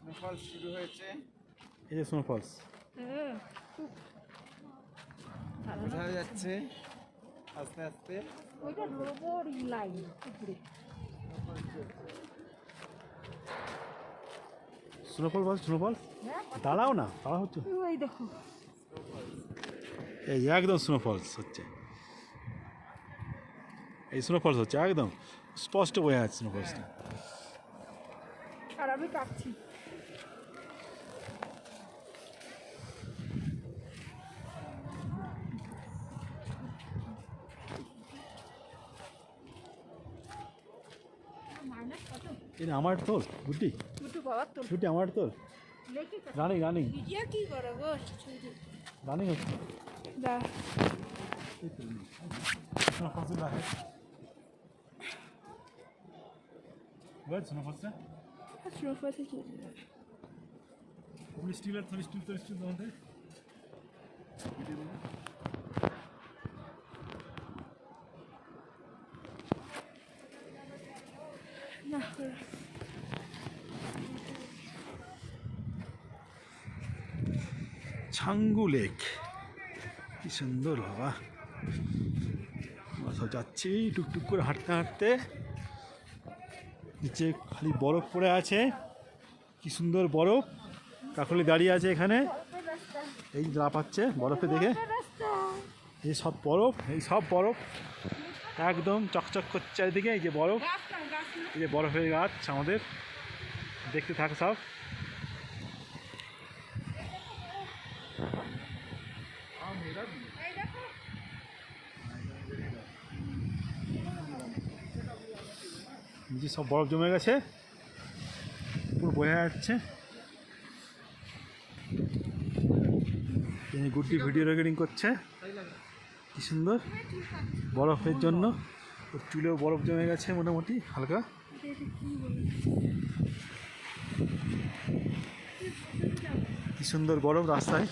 Snowfall শুরু হয়েছে, এই যে স্নোফলস বোঝা যাচ্ছে আস্তে আস্তে। ওইটা রোবর লাইন উপরে স্নোফল বল, স্নোফল দাঁড়াও না, দাঁড়া হচ্ছে। ওই দেখো এই যে একদম স্নোফলস হচ্ছে, এই স্নোফলস হচ্ছে একদম স্পষ্ট বোঝা যাচ্ছে স্নোফলসটা। আর আমি কাটছি। এটা আমার তোর গুড্ডি, দুটো বাবার তো গুড্ডি আমার তোর রানিং রানিং ভিডিও কি করো গো রানিং হচ্ছে। দা স্নোফলসটা স্নোফল থেকে স্টিলের তোর স্টিল তোর স্টিল তোমাদের না ছাঙ্গু লেক, কি সুন্দর বাবা। আমরা সব যাচ্ছি টুকটুক করে হাঁটতে হাঁটতে, নিচে খালি বরফ পড়ে আছে, কি সুন্দর বরফ। কাকলি দাঁড়িয়ে আছে এখানে, এই লাফাচ্ছে বরফে দেখে। এই সব বরফ, এই সব বরফ একদম চকচক করছে চারিদিকে। এই যে বরফ, এই যে বরফের গাছ আমাদের দেখতে থাকে সব। নিচে সব বরফ জমে গেছে, পুরো বোঝা যাচ্ছে। গুড্ডি ভিডিও রেকর্ডিং করছে, কি সুন্দর বরফের জন্য। ওর চুলেও বরফ জমে গেছে মোটামুটি হালকা। কি সুন্দর বরফ রাস্তায়।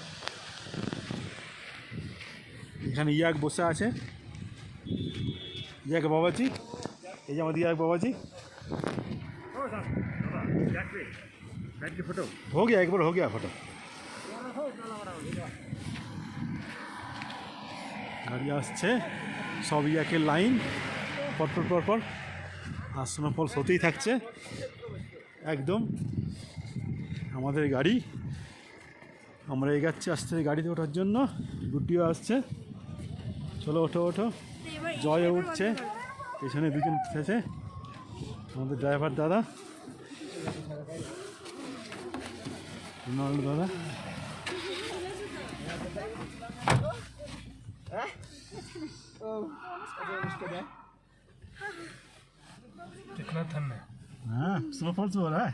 এখানে ইয়াক বসে আছে, ইয়াক বাবাজি, এই যে আমাদের ইয়াক বাবাজি। हो गया, एक बार हो गया फोटो। গাড়ি আসছে সব ইয়াকের লাইন পরপর পরপর, আর স্নোফল হতেই থাকছে একদম। আমাদের গাড়ি, আমরা এগাচ্ছি আস্তে আস্তে গাড়িতে ওঠার জন্য। গুড্ডিও আসছে, চলো ওঠো ওঠো। জয় উঠছে, পেছনে দুজন আছে আমাদের ড্রাইভার দাদা, রোনাল্ডো দাদা। कितना ठंड है। हाँ स्नोफॉल हो रहा है।